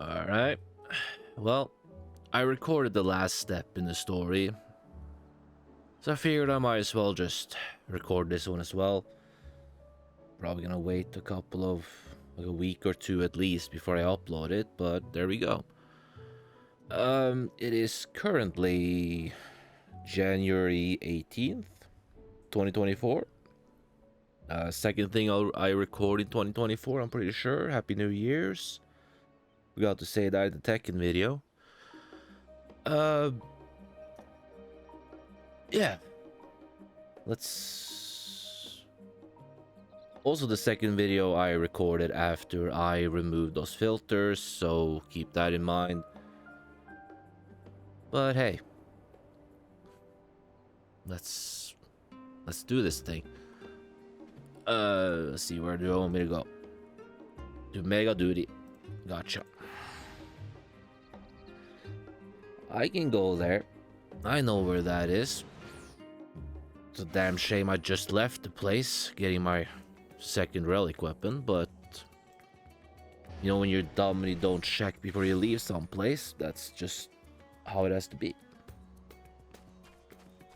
Alright. Well, I recorded the last step in the story, so I figured I might as well just record this one as well. Probably gonna wait like a week or two at least before I upload it, but there we go. It is currently January 18th, 2024. Second thing I record in 2024, I'm pretty sure. Happy New Year's. We got to say that in the Tekken video. Yeah. Let's... Also, the second video I recorded after I removed those filters, so keep that in mind. But hey. Let's do this thing. Let's see, where do you want me to go? To Mega Duty. Gotcha. I can go there. I know where that is. It's a damn shame I just left the place, getting my second relic weapon, but... You know, when you're dumb and you don't check before you leave someplace, that's just how it has to be.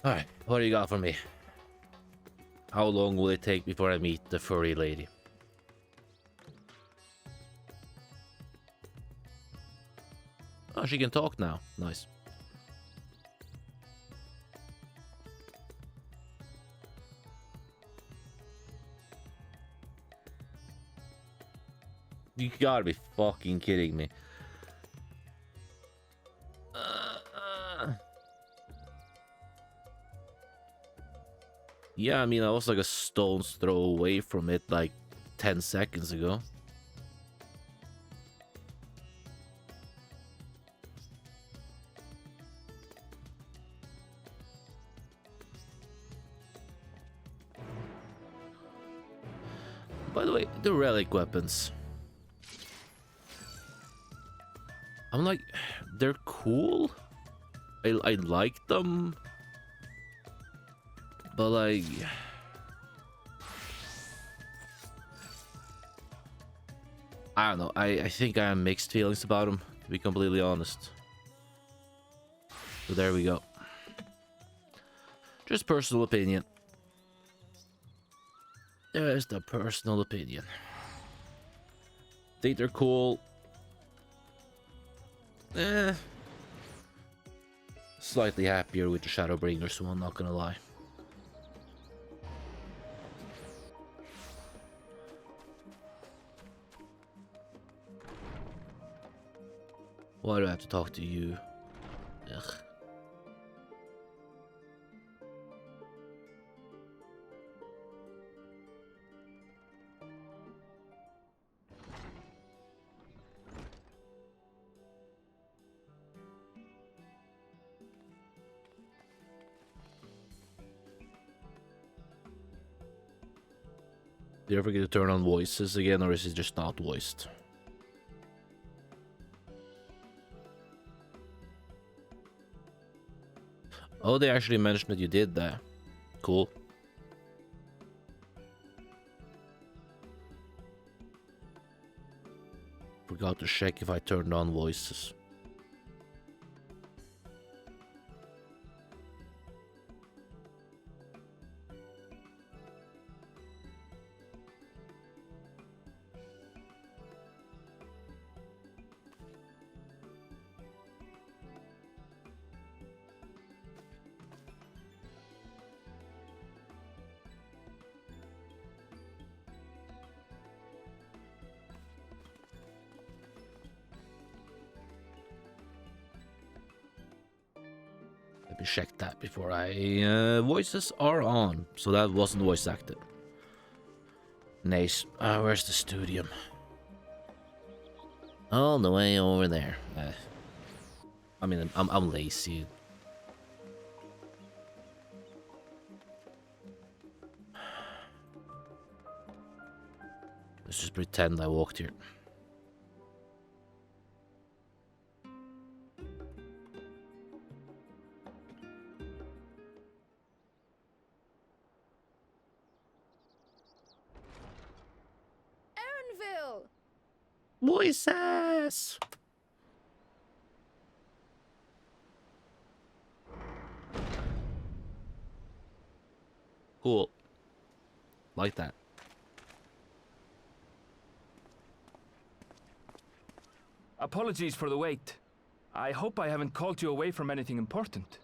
Alright, what do you got for me? How long will it take before I meet the furry lady? Oh, she can talk now. Nice. You gotta be fucking kidding me. Yeah, I mean, I was like a stone's throw away from it like 10 seconds ago. By the way, the relic weapons. I'm like, they're cool. I like them. But like... I don't know. I think I have mixed feelings about them, to be completely honest. So there we go. Just personal opinion. There's the personal opinion. Think they're cool. Slightly happier with the Shadowbringers, so I'm not gonna lie. Why do I have to talk to you? Ugh. Do you ever get to turn on voices again, or is it just not voiced? Oh, they actually mentioned that you did that. Cool. Forgot to check if I turned on voices. Let me check that before I... voices are on, so that wasn't voice acted. Nice. Where's the studium? All the way over there. I mean, I'm lazy. Let's just pretend I walked here. Voices! Cool. Like that. Apologies for the wait. I hope I haven't called you away from anything important.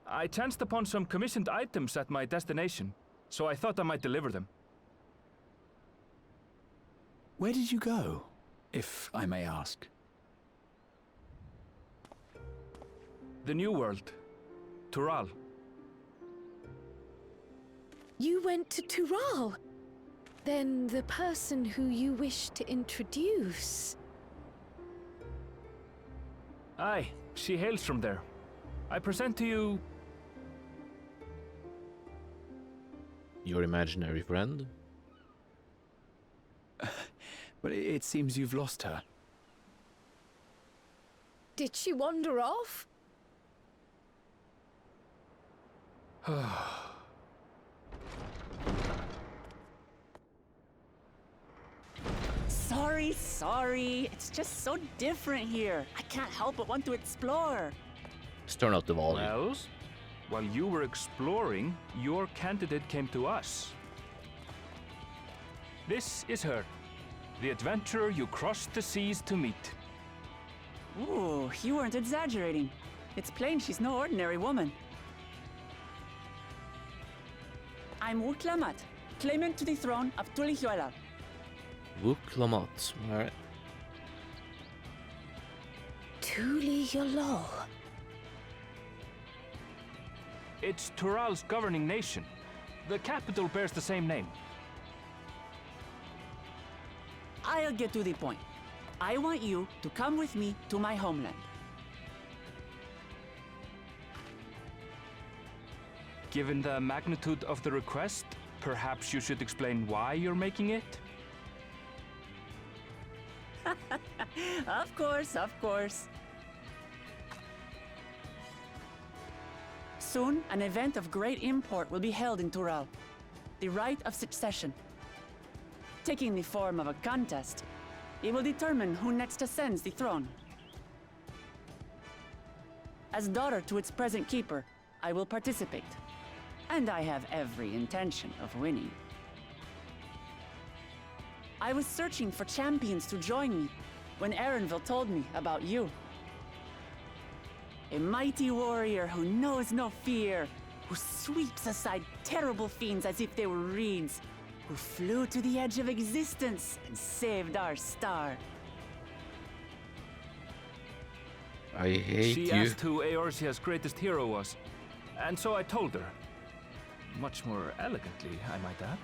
I chanced upon some commissioned items at my destination, so I thought I might deliver them. Where did you go, if I may ask? The New World. Tural. You went to Tural? Then the person who you wish to introduce... Aye, she hails from there. I present to you... Your imaginary friend? But it seems you've lost her. Did she wander off? Sorry. It's just so different here. I can't help but want to explore. Let's turn up the volume. Well, while you were exploring, your candidate came to us. This is her. The adventurer you crossed the seas to meet. Ooh, you weren't exaggerating. It's plain she's no ordinary woman. I'm Uklamat, claimant to the throne of Kjellhimself. Wuklamat. Alright. Kjellhimself. It's Tural's governing nation. The capital bears the same name. I'll get to the point. I want you to come with me to my homeland. Given the magnitude of the request, perhaps you should explain why you're making it? Of course. Soon, an event of great import will be held in Tural. The Rite of Succession. Taking the form of a contest, it will determine who next ascends the throne. As daughter to its present keeper, I will participate. And I have every intention of winning. I was searching for champions to join me when Erenville told me about you. A mighty warrior who knows no fear, who sweeps aside terrible fiends as if they were reeds, who flew to the edge of existence and saved our star. I hate She you. asked who Eorzea's greatest hero was, and so I told her. Much more elegantly, I might add.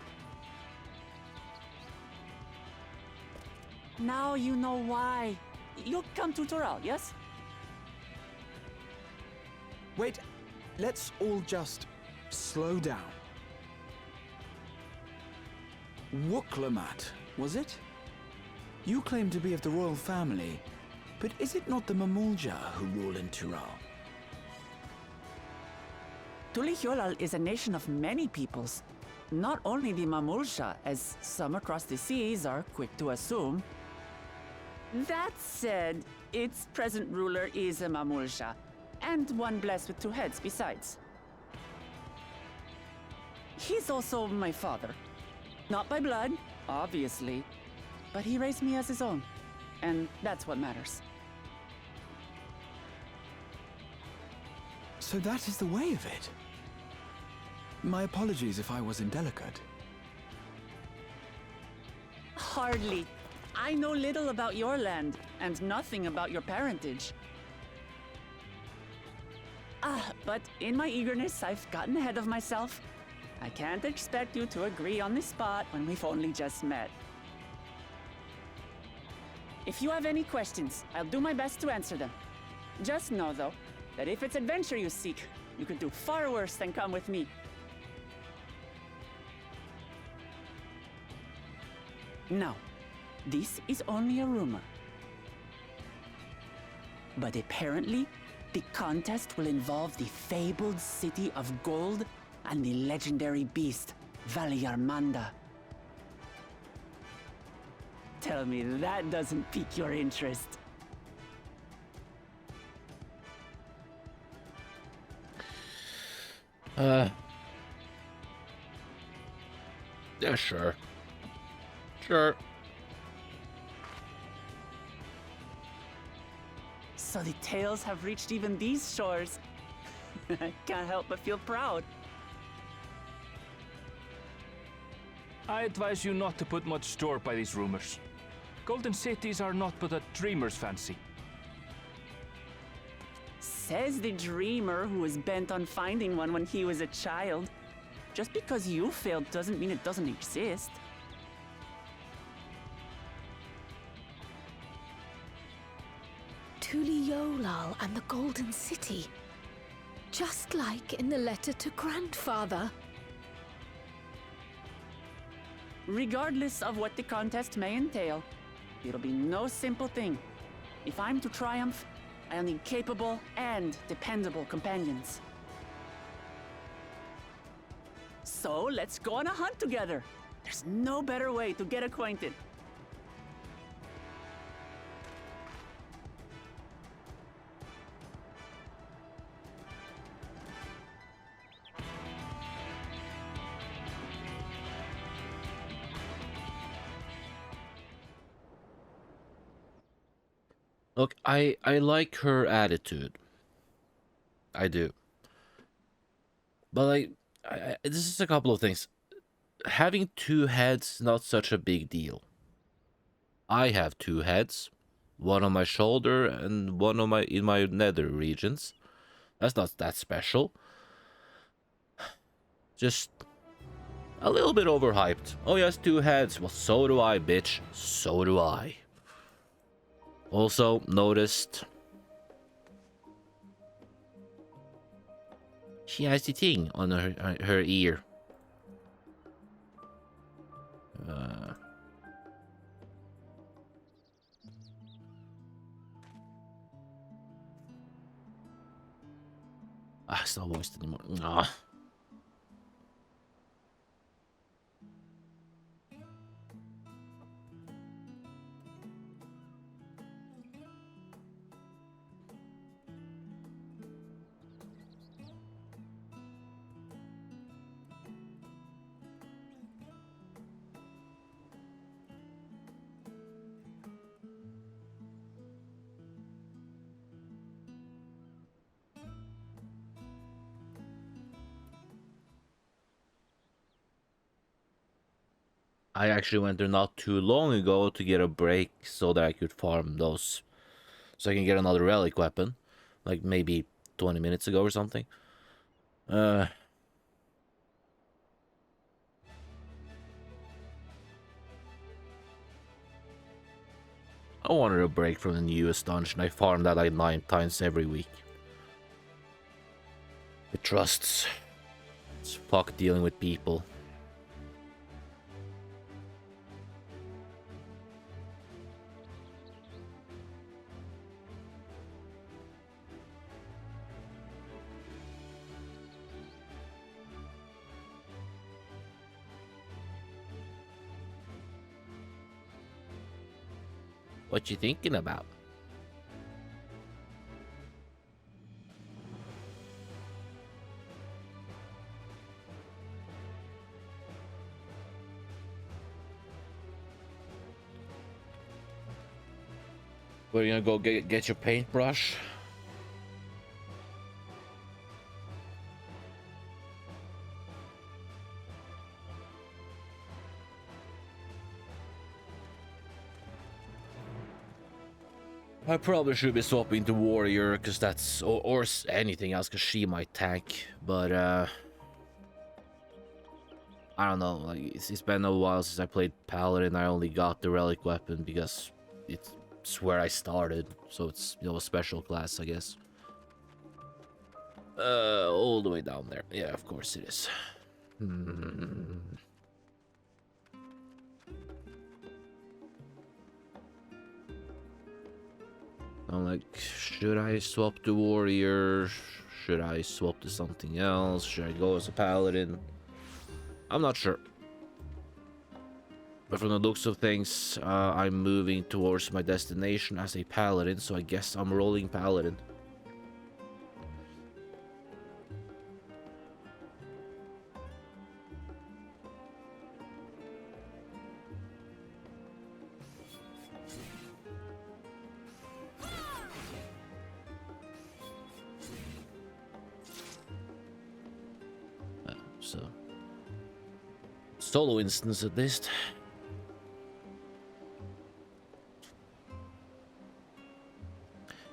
Now you know why. You'll come to Tural, yes? Wait, let's all just slow down. Wuklamat, was it? You claim to be of the royal family, but is it not the Mamulja who rule in Tural? Kjellhimself is a nation of many peoples. Not only the Mamulsha, as some across the seas are quick to assume. That said, its present ruler is a Mamulsha, and one blessed with two heads besides. He's also my father. Not by blood, obviously, but he raised me as his own, and that's what matters. So that is the way of it. My apologies if I was indelicate. Hardly. I know little about your land, and nothing about your parentage. But in my eagerness, I've gotten ahead of myself. I can't expect you to agree on the spot when we've only just met. If you have any questions, I'll do my best to answer them. Just know, though, that if it's adventure you seek, you could do far worse than come with me. Now, this is only a rumor. But apparently, the contest will involve the fabled city of gold and the legendary beast, Valyarmanda. Tell me that doesn't pique your interest. Yeah, sure. Sure. So the tales have reached even these shores. I can't help but feel proud. I advise you not to put much store by these rumors. Golden cities are not but a dreamer's fancy. Says the dreamer who was bent on finding one when he was a child. Just because you failed doesn't mean it doesn't exist. Tuliolal and the Golden City. Just like in the letter to Grandfather. Regardless of what the contest may entail, it'll be no simple thing. If I'm to triumph, I'll need capable and dependable companions. So let's go on a hunt together. There's no better way to get acquainted. Look, I like her attitude. I do. But like, this is a couple of things. Having two heads, not such a big deal. I have two heads, one on my shoulder and one on in my nether regions. That's not that special. Just a little bit overhyped. Oh yes, two heads. Well, so do I, bitch. So do I. Also noticed she has the thing on her ear. It's not voiced anymore. Ah. I actually went there not too long ago to get a break so that I could farm those. So I can get another relic weapon. Like maybe 20 minutes ago or something. I wanted a break from the newest dungeon. I farm that like 9 times every week. It trusts. It's fuck dealing with people. What you thinking about? Where you gonna go get your paintbrush? I probably should be swapping to warrior, cause that's or anything else, cause she might tank. But I don't know. Like it's been a while since I played paladin. I only got the relic weapon because it's where I started, so it's, you know, a special class, I guess. All the way down there. Yeah, of course it is. I'm like, should I swap to warrior? Should I swap to something else? Should I go as a paladin? I'm not sure. But from the looks of things, I'm moving towards my destination as a paladin, so I guess I'm rolling paladin. a solo instance at least.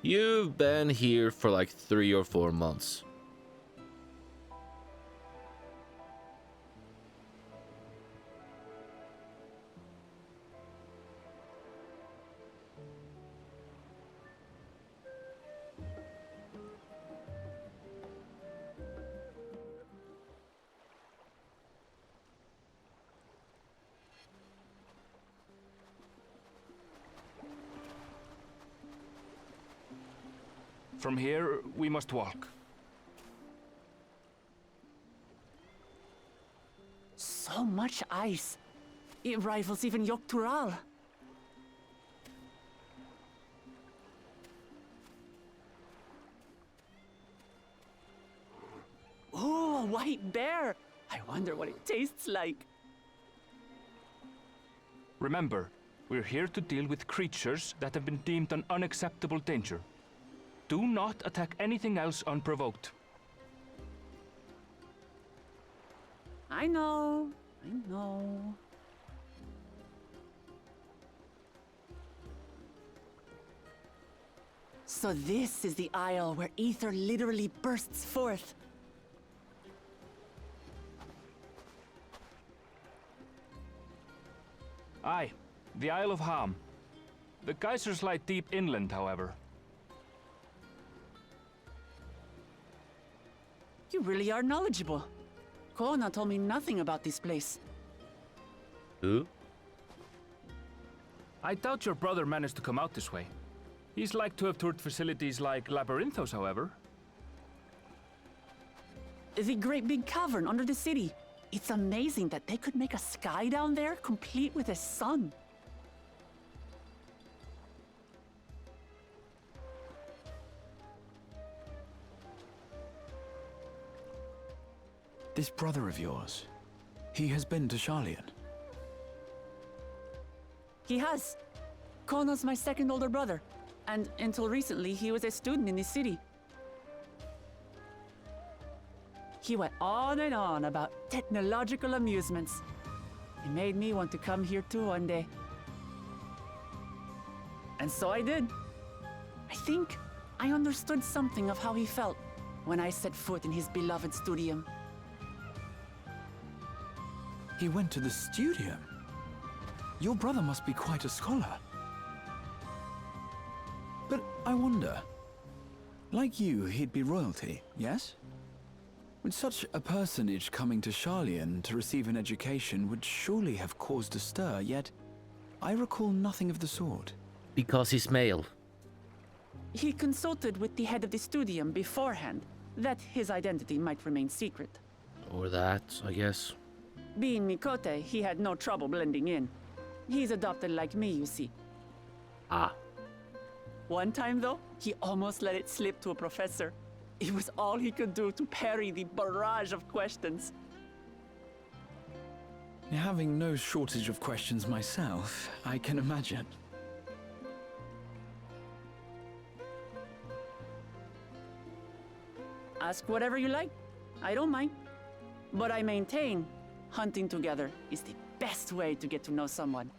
You've been here for like 3 or 4 months. From here, we must walk. So much ice. It rivals even Yogg-Tural. Oh, a white bear! I wonder what it tastes like. Remember, we're here to deal with creatures that have been deemed an unacceptable danger. Do not attack anything else unprovoked. I know. I know. So this is the isle where ether literally bursts forth. Aye, the Isle of Ham. The geysers lie deep inland, however. You really are knowledgeable. Kona told me nothing about this place. Who? I doubt your brother managed to come out this way. He's like to have toured facilities like Labyrinthos, however. The great big cavern under the city. It's amazing that they could make a sky down there complete with a sun. This brother of yours, he has been to Sharlayan. He has. Kona's my second older brother, and until recently he was a student in this city. He went on and on about technological amusements. It made me want to come here too one day. And so I did. I think I understood something of how he felt when I set foot in his beloved studium. He went to the studium? Your brother must be quite a scholar. But I wonder, like you, he'd be royalty, yes? With such a personage coming to Sharlayan to receive an education would surely have caused a stir, yet I recall nothing of the sort. Because he's male. He consulted with the head of the studium beforehand, that his identity might remain secret. Or that, I guess. Being Mikote, he had no trouble blending in. He's adopted like me, you see. Ah. One time, though, he almost let it slip to a professor. It was all he could do to parry the barrage of questions. Having no shortage of questions myself, I can imagine. Ask whatever you like. I don't mind. But I maintain, hunting together is the best way to get to know someone.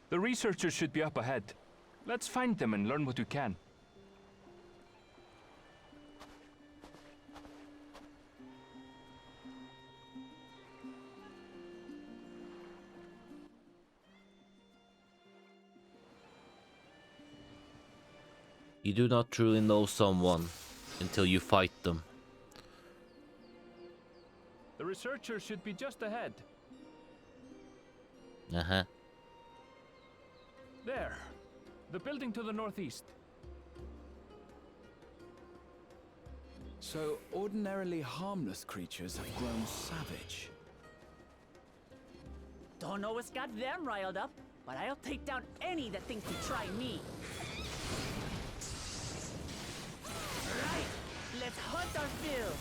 The researchers should be up ahead. Let's find them and learn what we can. You do not truly know someone until you fight them. The researchers should be just ahead. Uh-huh. There. The building to the northeast. So ordinarily harmless creatures have grown savage. Don't know what's got them riled up, but I'll take down any that thinks to try me. Right, let's hunt our fill.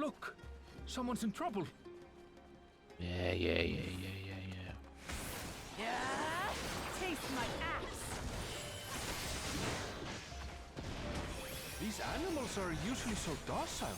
Look! Someone's in trouble. Yeah. Yeah, taste my axe. These animals are usually so docile.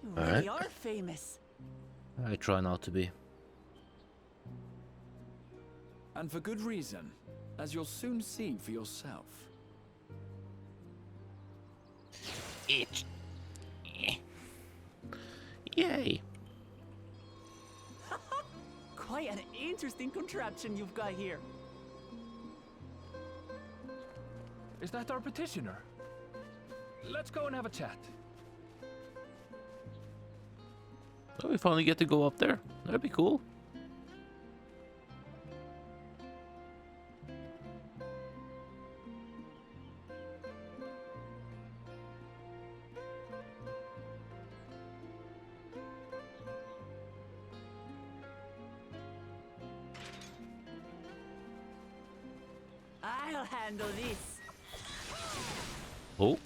You All really right. are famous. I try not to be. And for good reason, as you'll soon see for yourself. It. Yay. Quite an interesting contraption you've got here. Is that our petitioner? Let's go and have a chat. Oh, we finally get to go up there. That'd be cool. I'll handle this. Oh,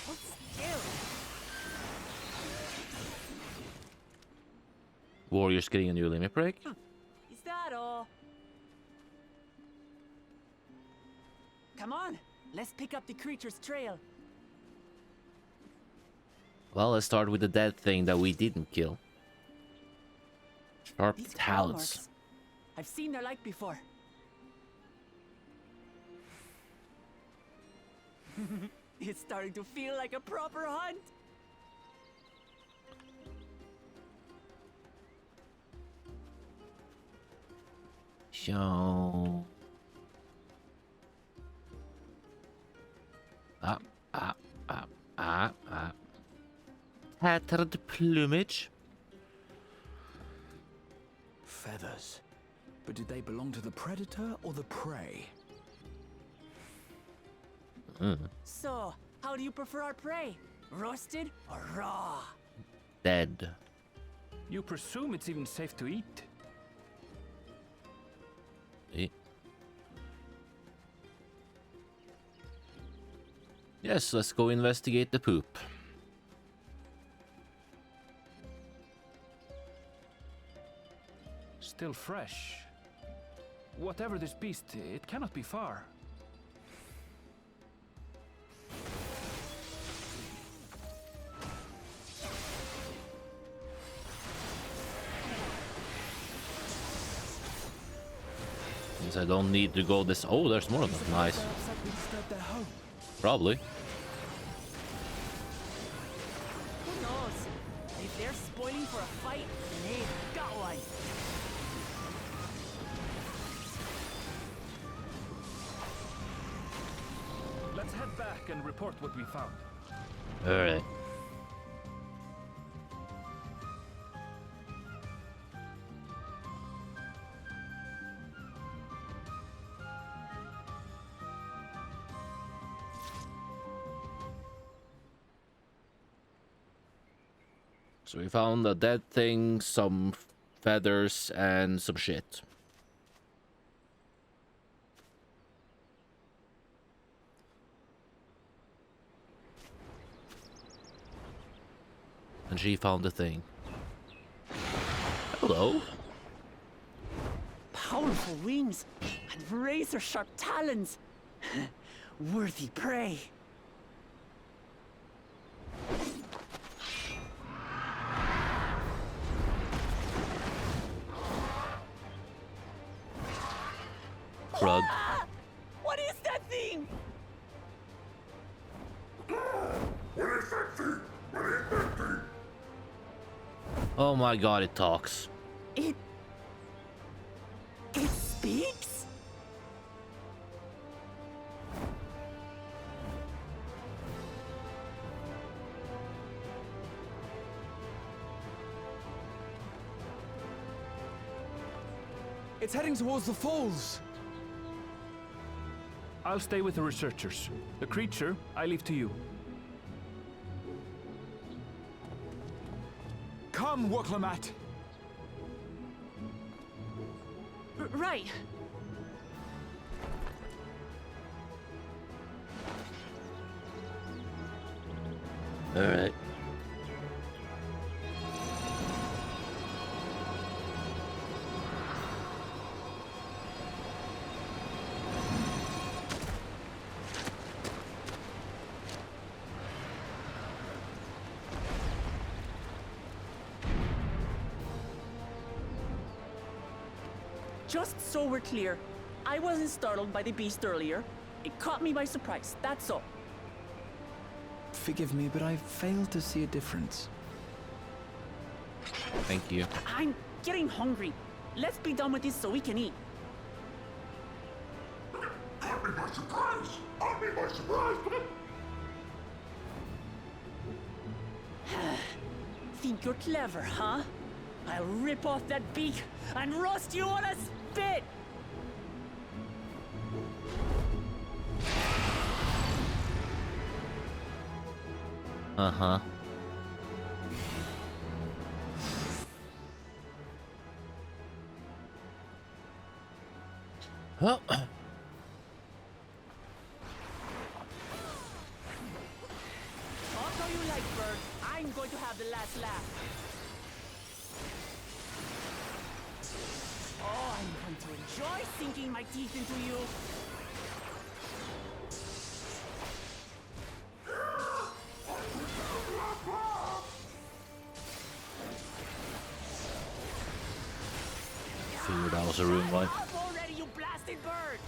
Hold still. warriors getting a new limit break. Is that all? Come on, let's pick up the creature's trail. Well, let's start with the dead thing that we didn't kill. Sharp These claw talons. marks. I've seen their like before. It's starting to feel like a proper hunt. So. Tattered plumage. Feathers. But did they belong to the predator or the prey? So, how do you prefer our prey? Roasted or raw? Dead. You presume it's even safe to eat? Eh. Yes, let's go investigate the poop. Still fresh. Whatever this beast, it cannot be far. Means I don't need to go this. Oh, there's more of them. Nice. Perhaps like we disturbed their home. Probably. Who knows? If they're spoiling for a fight, then they've got one. Let's head back and report what we found. Alright. So we found a dead thing, some feathers, and some shit. And she found the thing. Hello. Powerful wings and razor-sharp talons. Worthy prey. Crud. Ah! What is that thing? Oh my god, it talks. It speaks? It's heading towards the falls. I'll stay with the researchers. The creature, I leave to you. Come, Woklamat. Right. All right. Just so we're clear, I wasn't startled by the beast earlier. It caught me by surprise, that's all. Forgive me, but I fail to see a difference. Thank you. I'm getting hungry. Let's be done with this so we can eat. Caught me by surprise! Caught me by surprise! Think you're clever, huh? I'll rip off that beak and roast you on a spit! Uh-huh. Well, I'll tell you like, bird. I'm going to have the last laugh. Oh, I'm going to enjoy sinking my teeth into you. figured that was a room, right? Up already, you blasted bird!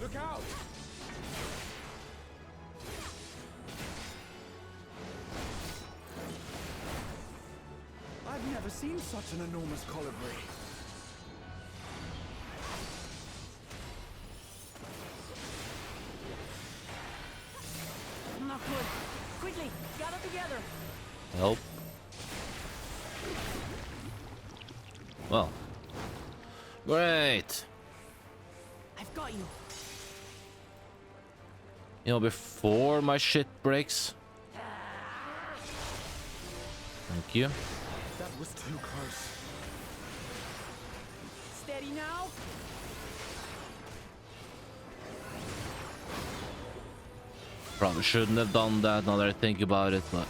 Look out! I've never seen such an enormous colibri. Not good. Quickly, gather together. Help. Well. Great. I've got you. You know, before my shit breaks. Thank you. That was too close. Steady now. Probably shouldn't have done that now that I think about it, but...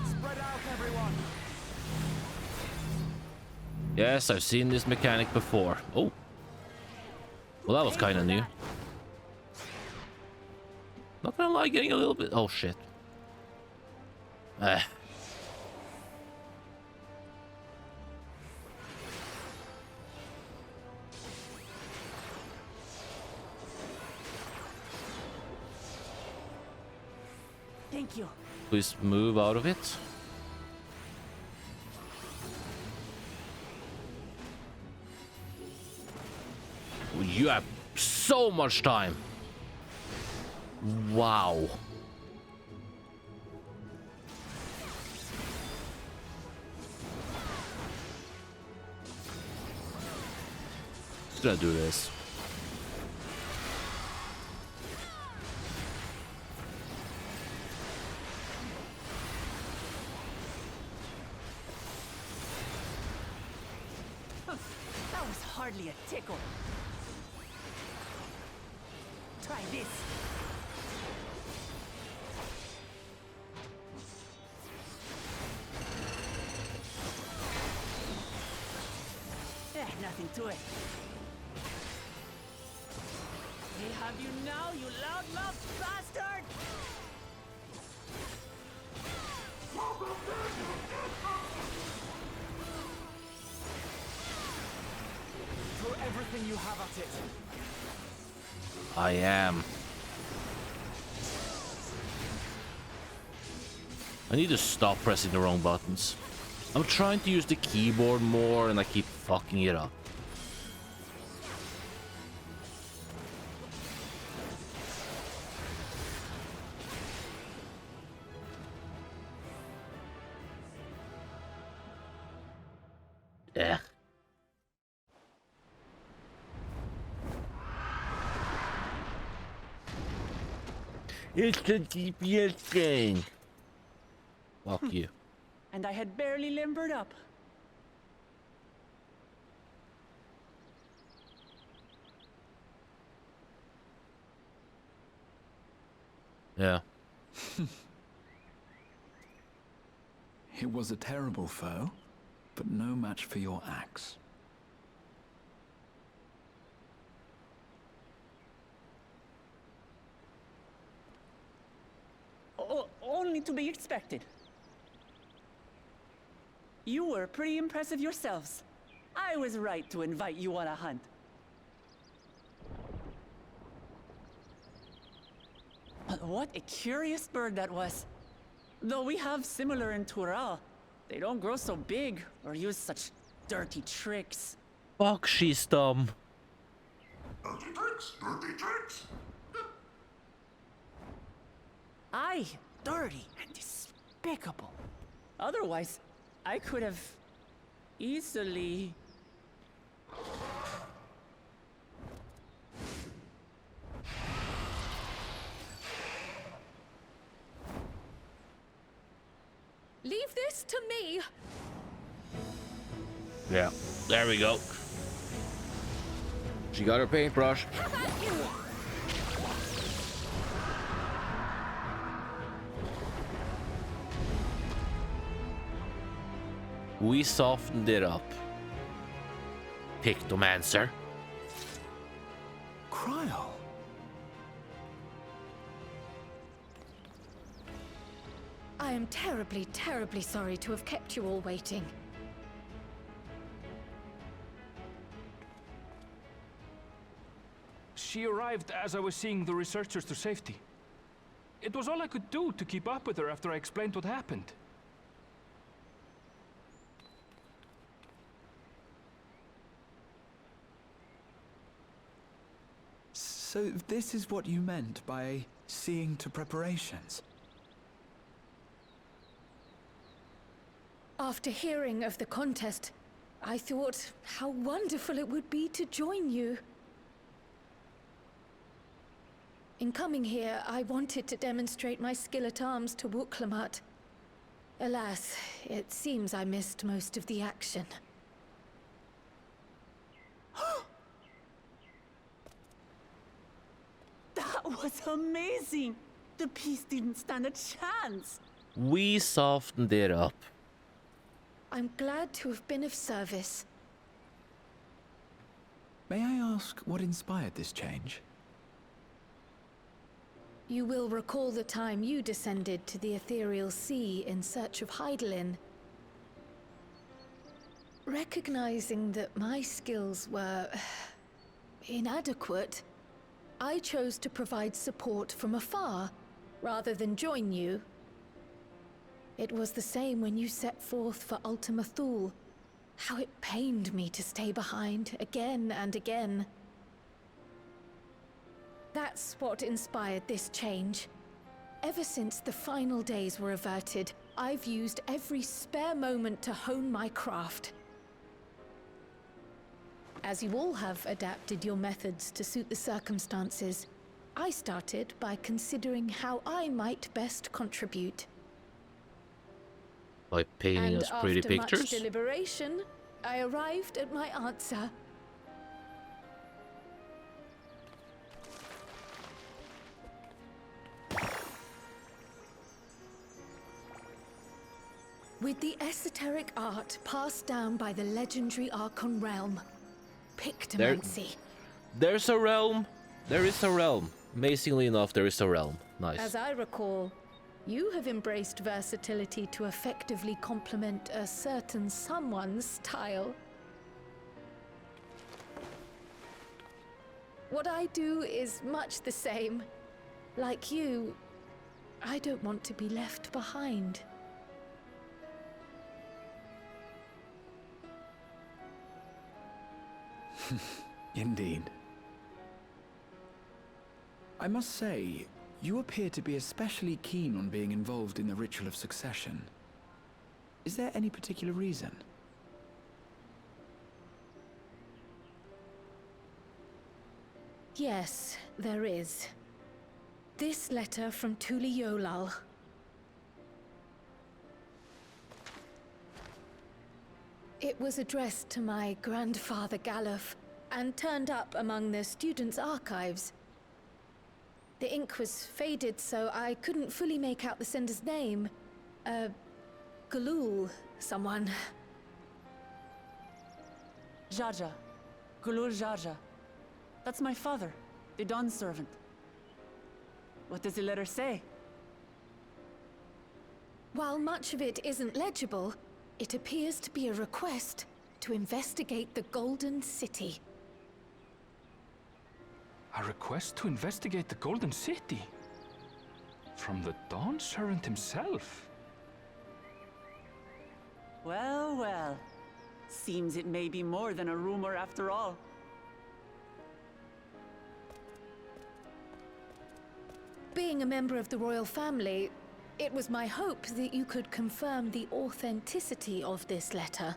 Spread out, everyone! Yes, I've seen this mechanic before. Oh. Well, that was kind of new. Not gonna lie, getting a little bit... Oh, shit. Thank you. Please move out of it. You have so much time. Wow. Should I do this? hardly a tickle. Try this. Nothing to it. They have you now, you loudmouth bastard! Throw everything you have at it. I am. I need to stop pressing the wrong buttons. I'm trying to use the keyboard more and I keep fucking it up. Ugh. It's the GPS thing. Fuck you. And I had barely limbered up. Yeah. It was a terrible foe, but no match for your axe. Only to be expected. You were pretty impressive yourselves. I was right to invite you on a hunt. What a curious bird that was. Though we have similar in Tural, they don't grow so big or use such dirty tricks. Fuck, she's dumb. Dirty tricks, dirty tricks. Aye, dirty and despicable. Otherwise, I could have easily... Leave this to me. Yeah, there we go. She got her paintbrush. Have at you. We softened it up. Pictomancer. Cryle. I am terribly, terribly sorry to have kept you all waiting. She arrived as I was seeing the researchers to safety. It was all I could do to keep up with her after I explained what happened. So this is what you meant by seeing to preparations? After hearing of the contest, I thought how wonderful it would be to join you. In coming here, I wanted to demonstrate my skill at arms to Wuklamut. Alas, it seems I missed most of the action. That was amazing! The piece didn't stand a chance! We softened it up. I'm glad to have been of service. May I ask what inspired this change? You will recall the time you descended to the ethereal sea in search of Heidelin. Recognizing that my skills were inadequate, I chose to provide support from afar, rather than join you. It was the same when you set forth for Ultima Thule. How it pained me to stay behind, again and again. That's what inspired this change. Ever since the final days were averted, I've used every spare moment to hone my craft. As you all have adapted your methods to suit the circumstances, I started by considering how I might best contribute. By painting us pretty after pictures? much deliberation, I arrived at my answer. With the esoteric art passed down by the legendary Archon realm, Pictomancy. There's a realm. There is a realm. Amazingly enough, there is a realm. Nice. As I recall, you have embraced versatility to effectively complement a certain someone's style. What I do is much the same. Like you, I don't want to be left behind. Indeed. I must say, you appear to be especially keen on being involved in the ritual of succession. Is there any particular reason? Yes, there is. This letter from Tuli Yolal. It was addressed to my grandfather Galuf and turned up among the students' archives. The ink was faded, so I couldn't fully make out the sender's name. Galul, someone. Jaja. Gulul Jaja. That's my father, the Dawn servant. What does the letter say? While much of it isn't legible, it appears to be a request to investigate the Golden City. A request to investigate the Golden City? From the Dawn Servant himself? Well, well. Seems it may be more than a rumor after all. Being a member of the royal family, it was my hope that you could confirm the authenticity of this letter.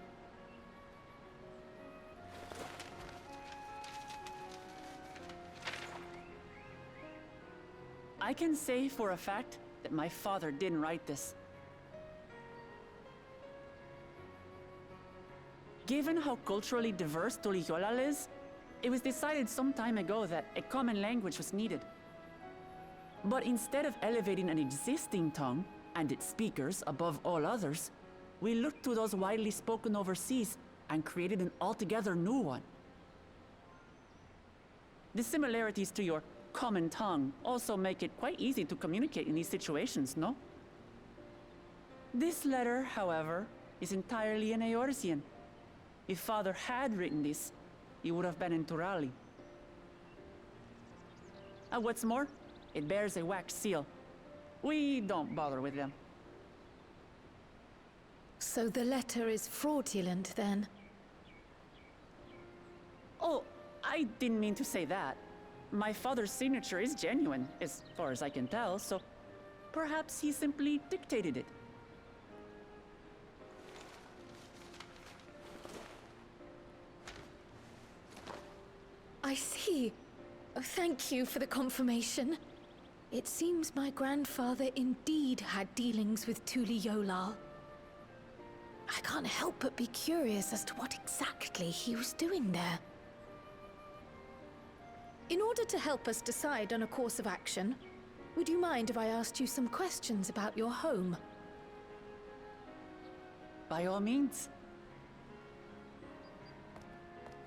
I can say for a fact that my father didn't write this. Given how culturally diverse Tuliyollal is, it was decided some time ago that a common language was needed. But instead of elevating an existing tongue and its speakers above all others, we looked to those widely spoken overseas and created an altogether new one. The similarities to your common tongue also make it quite easy to communicate in these situations, no? This letter, however, is entirely in Eorzean. If Father had written this, he would have been in Turali. And what's more, it bears a wax seal. We don't bother with them. So the letter is fraudulent, then? Oh, I didn't mean to say that. My father's signature is genuine, as far as I can tell, so perhaps he simply dictated it. I see. Oh, thank you for the confirmation. It seems my grandfather indeed had dealings with Tuli Yolal. I can't help but be curious as to what exactly he was doing there. In order to help us decide on a course of action, would you mind if I asked you some questions about your home? By all means.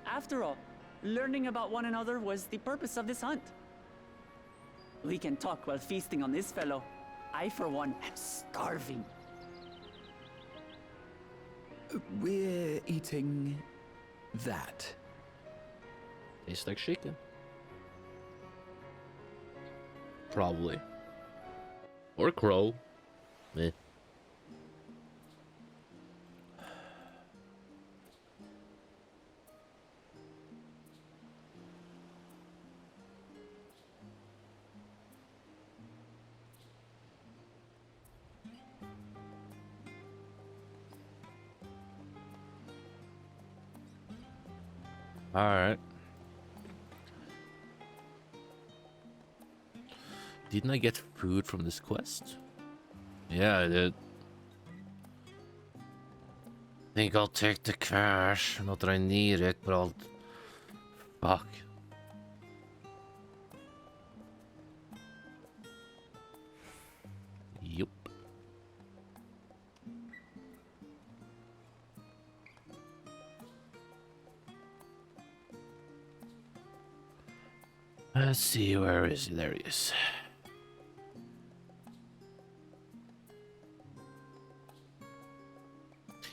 After all, learning about one another was the purpose of this hunt. We can talk while feasting on this fellow. I, for one, am starving. We're eating that. Tastes like chicken. Probably. Or crow. Meh. Alright. Didn't I get food from this quest? Yeah, I did. Think I'll take the cash. Not that I need it, but I'll... Fuck. Yup. Let's see, where is he? There he is.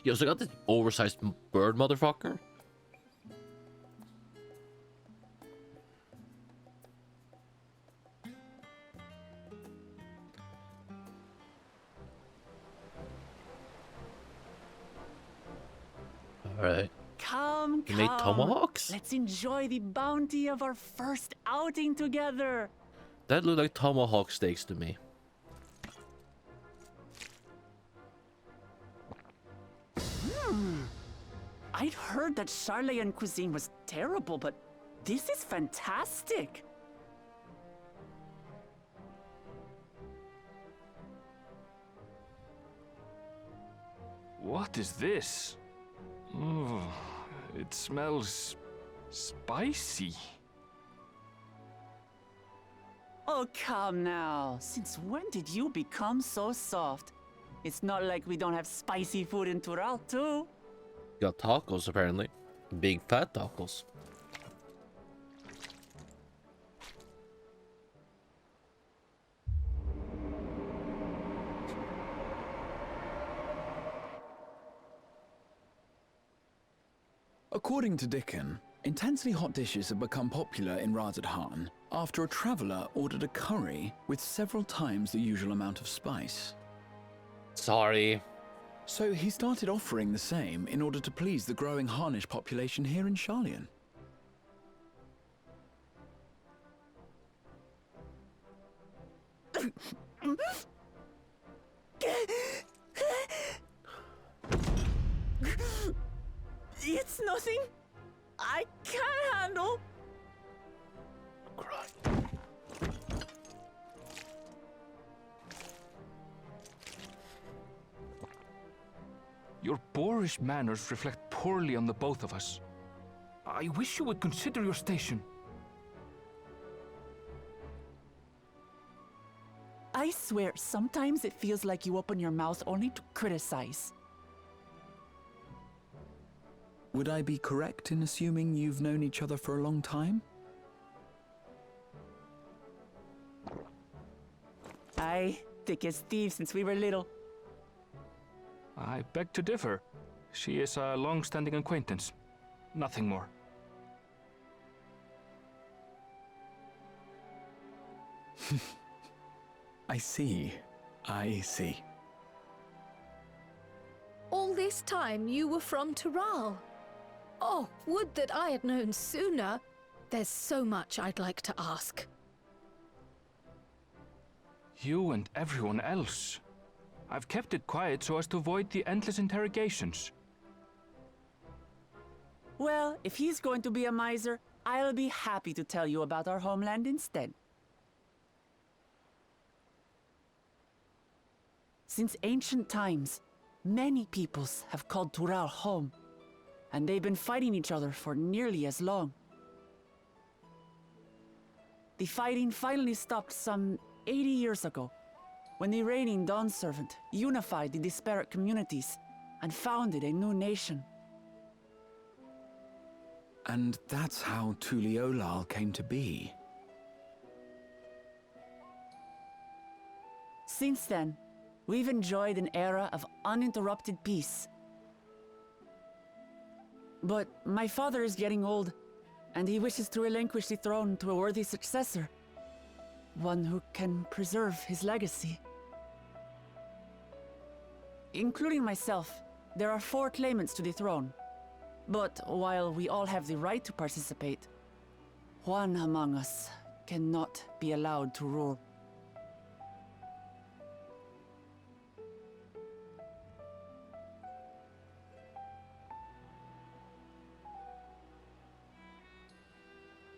Yo, so I got this oversized bird motherfucker. Alright. Come, You made tomahawks? Let's enjoy the bounty of our first outing together. That looked like tomahawk steaks to me. I'd heard that Charlayan cuisine was terrible, but this is fantastic. What is this? Oh, it smells spicy. Oh, come now. Since when did you become so soft? It's not like we don't have spicy food in Tural, too. Got tacos, apparently. Big fat tacos. According to Dickon, intensely hot dishes have become popular in Razadhan after a traveller ordered a curry with several times the usual amount of spice. Sorry. So he started offering the same in order to please the growing Harnish population here in Sharlayan. It's nothing I can't handle. Cry. Your boorish manners reflect poorly on the both of us. I wish you would consider your station. I swear, sometimes it feels like you open your mouth only to criticize. Would I be correct in assuming you've known each other for a long time? Aye, thick as thieves since we were little. I beg to differ. She is a long-standing acquaintance. Nothing more. I see. I see. All this time you were from Tural. Oh, would that I had known sooner. There's so much I'd like to ask. You and everyone else. I've kept it quiet so as to avoid the endless interrogations. Well, if he's going to be a miser, I'll be happy to tell you about our homeland instead. Since ancient times, many peoples have called Tural home, and they've been fighting each other for nearly as long. The fighting finally stopped some 80 years ago, when the reigning Dawn Servant unified the disparate communities and founded a new nation. And that's how Tuliolal came to be. Since then, we've enjoyed an era of uninterrupted peace. But my father is getting old, and he wishes to relinquish the throne to a worthy successor. One who can preserve his legacy. Including myself, there are 4 claimants to the throne. But while we all have the right to participate, one among us cannot be allowed to rule.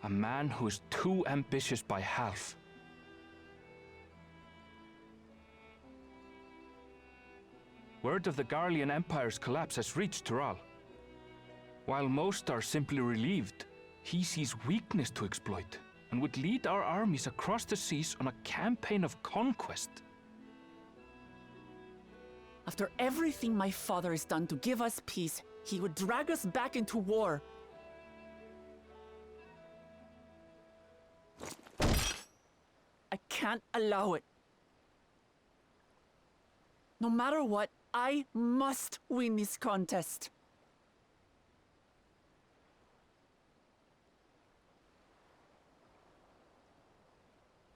A man who is too ambitious by half. Word of the Garlean Empire's collapse has reached Tural. While most are simply relieved, he sees weakness to exploit and would lead our armies across the seas on a campaign of conquest. After everything my father has done to give us peace, he would drag us back into war. can't allow it. No matter what, I must win this contest.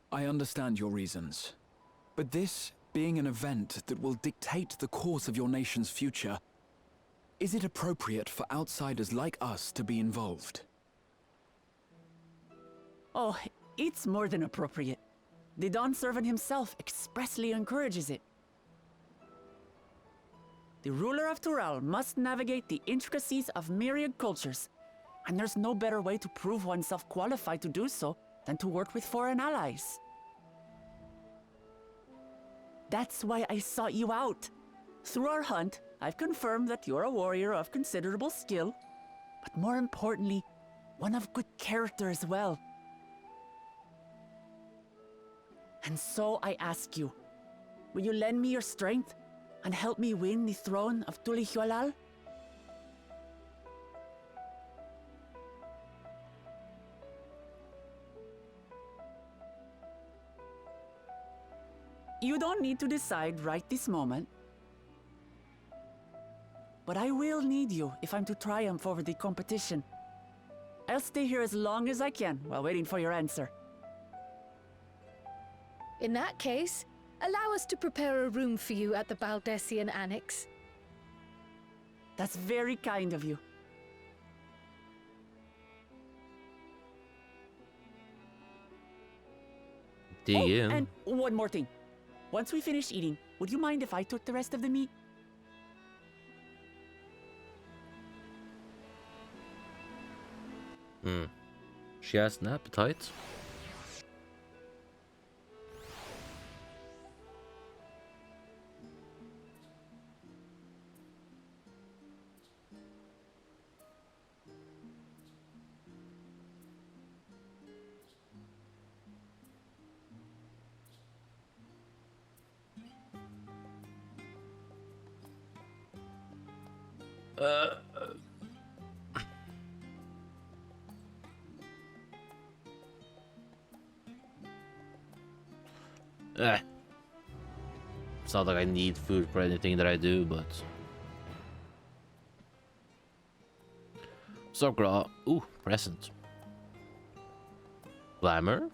I understand your reasons. But this being an event that will dictate the course of your nation's future, is it appropriate for outsiders like us to be involved? Oh, it's more than appropriate. The Dawn Servant himself expressly encourages it. The ruler of Tural must navigate the intricacies of myriad cultures, and there's no better way to prove oneself qualified to do so than to work with foreign allies. That's why I sought you out. Through our hunt, I've confirmed that you're a warrior of considerable skill, but more importantly, one of good character as well. And so I ask you, will you lend me your strength and help me win the throne of Tulihualal? You don't need to decide right this moment. But I will need you if I'm to triumph over the competition. I'll stay here as long as I can while waiting for your answer. In that case, allow us to prepare a room for you at the Baldessian Annex. That's very kind of you. Dig in. And one more thing. Once we finish eating, would you mind if I took the rest of the meat? She has an appetite. It's not like I need food for anything that I do, but... Sokra. Ooh, present. Glamour?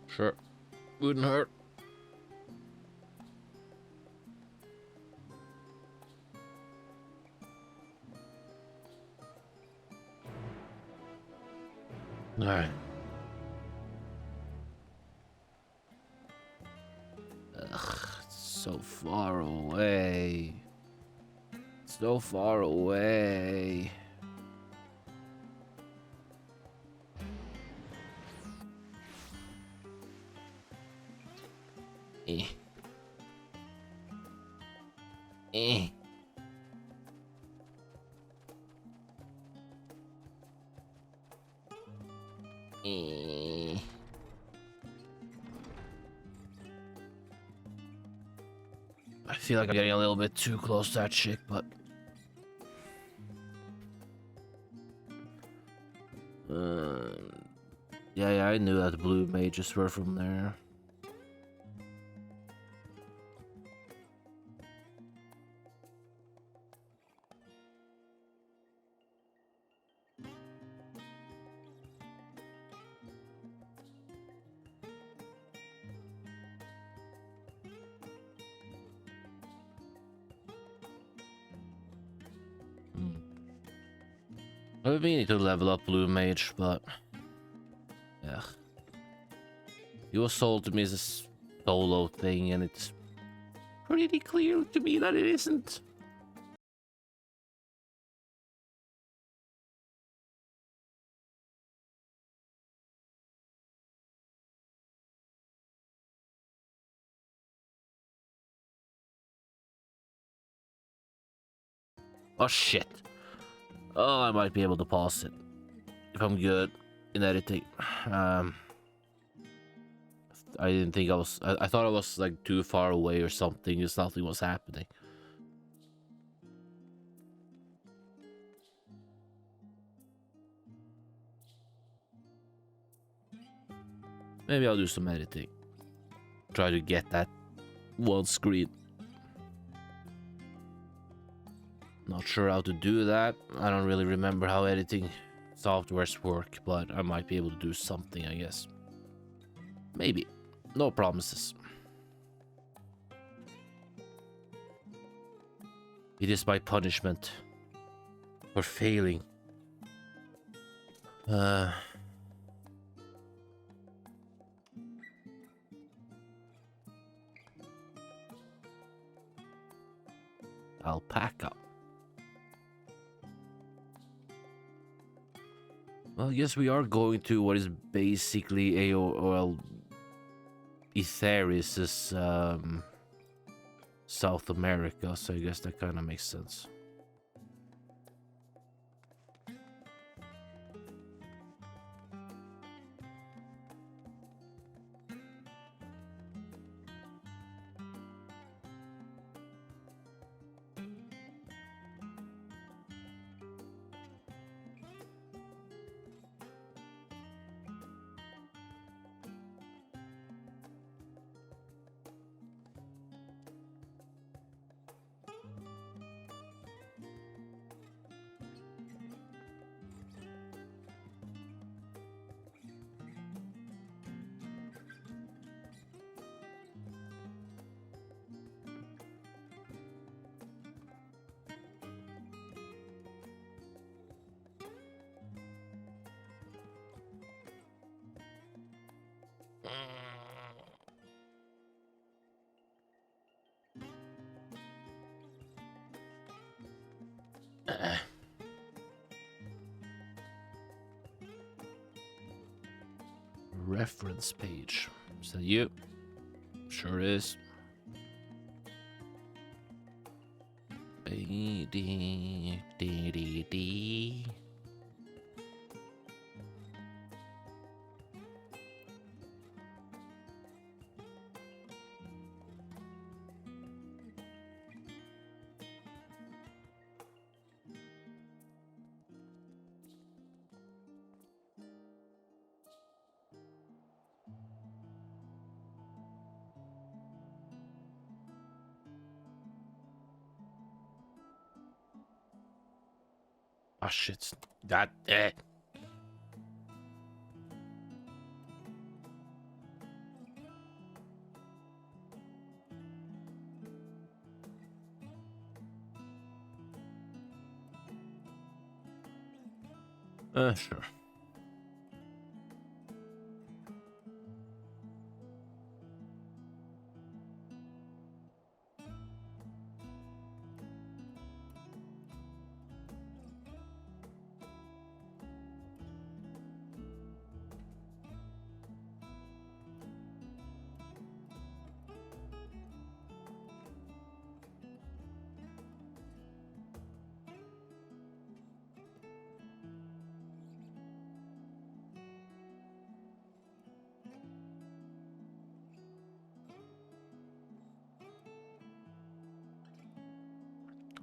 Sure. Wouldn't hurt. Alright. Ugh, it's so far away. So far away. Eh. Eh. Eh. I feel like I'm getting a little bit too close to that chick, but... yeah, I knew that the blue mages were from there. I've been meaning to level up Blue Mage, but... yeah. He was sold to me as a solo thing, and it's pretty clear to me that it isn't. Oh shit. Oh, I might be able to pause it if I'm good in editing. I didn't think I was. I thought I was like too far away or something. Just nothing was happening. Maybe I'll do some editing. Try to get that one screen. Not sure how to do that. I don't really remember how editing softwares work, but I might be able to do something, I guess. Maybe. No promises. It is my punishment for failing. Alpaca. Well, I guess we are going to what is basically Etheris's South America, so I guess that kind of makes sense. Reference page. Is that you? Sure is. Oh shit. That sure.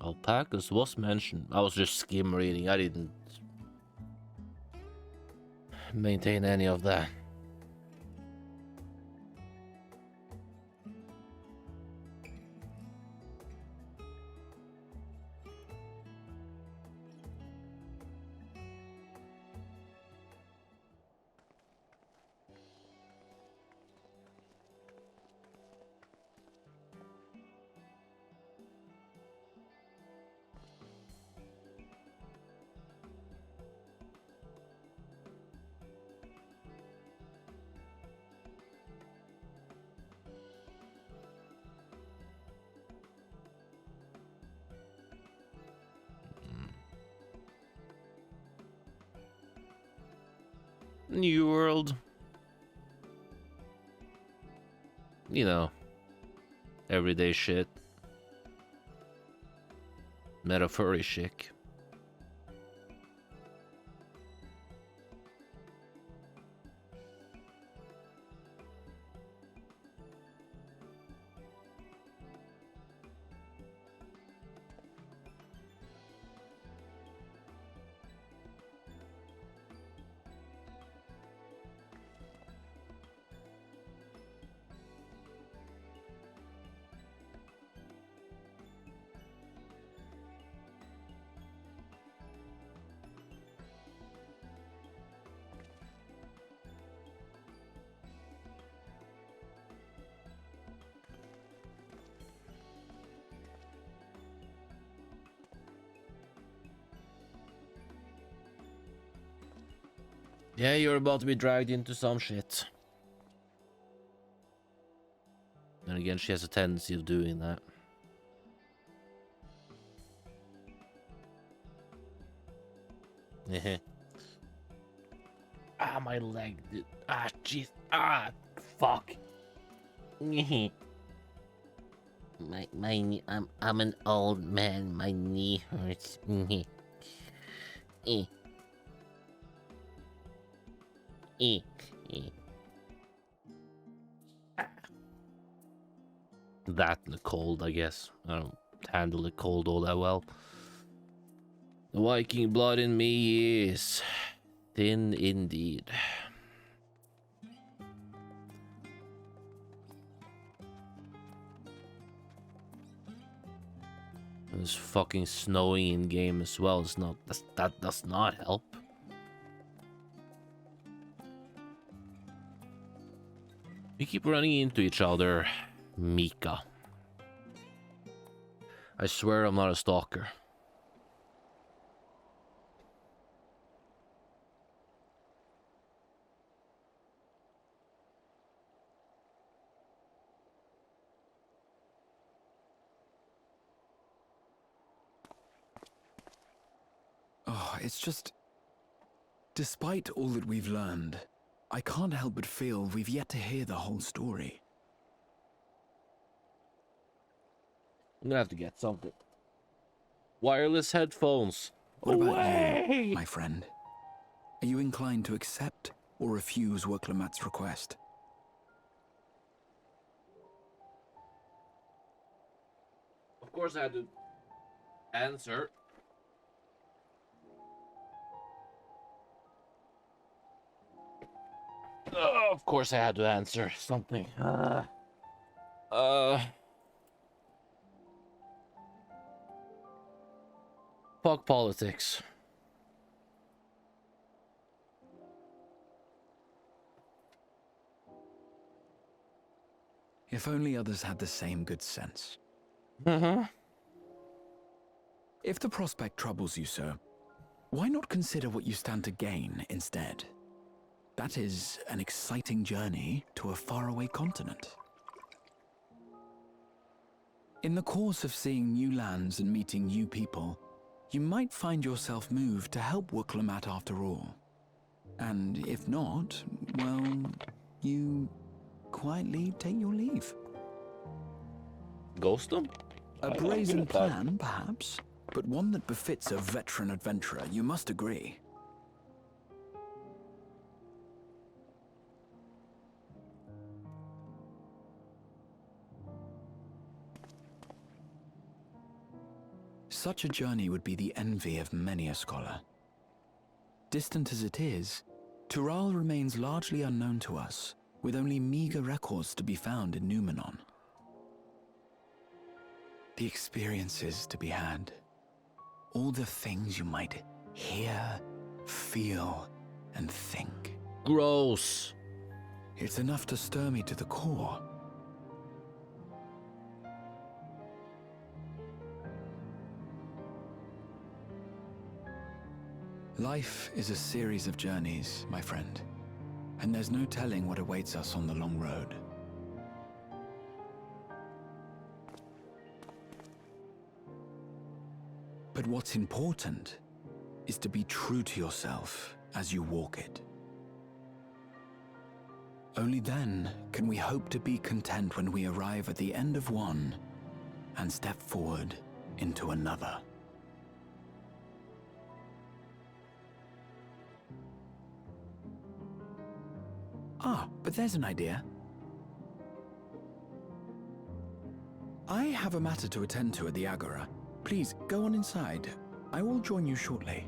Alpacas was mentioned. I was just skim reading. I didn't maintain any of that. New World. You know, everyday shit. Metaphoric chic. Yeah, you're about to be dragged into some shit. And again, she has a tendency of doing that. Ah, my leg, dude. Ah, jeez. Ah, fuck. my knee. I'm an old man. My knee hurts. That and the cold, I guess. I don't handle the cold all that well. The Viking blood in me is thin indeed. It's fucking snowing in game as well. It's not that does not help. We keep running into each other, Mika. I swear I'm not a stalker. Oh, it's just... Despite all that we've learned, I can't help but feel we've yet to hear the whole story. I'm gonna have to get something. Wireless headphones. What about you, my friend? Are you inclined to accept or refuse Worklamat's request? Of course I had to answer. Of course I had to answer something. Fuck politics. If only others had the same good sense. Uh-huh. If the prospect troubles you, sir, why not consider what you stand to gain instead? That is an exciting journey to a faraway continent. In the course of seeing new lands and meeting new people, you might find yourself moved to help Worklamat after all. And if not, well, you quietly take your leave. Ghost them? A brazen plan, perhaps, but one that befits a veteran adventurer, you must agree. Such a journey would be the envy of many a scholar. Distant as it is, Tural remains largely unknown to us, with only meager records to be found in Numenon. The experiences to be had, all the things you might hear, feel, and think. Gross. It's enough to stir me to the core. Life is a series of journeys, my friend, and there's no telling what awaits us on the long road. But what's important is to be true to yourself as you walk it. Only then can we hope to be content when we arrive at the end of one and step forward into another. Ah, but there's an idea. I have a matter to attend to at the Agora. Please, go on inside. I will join you shortly.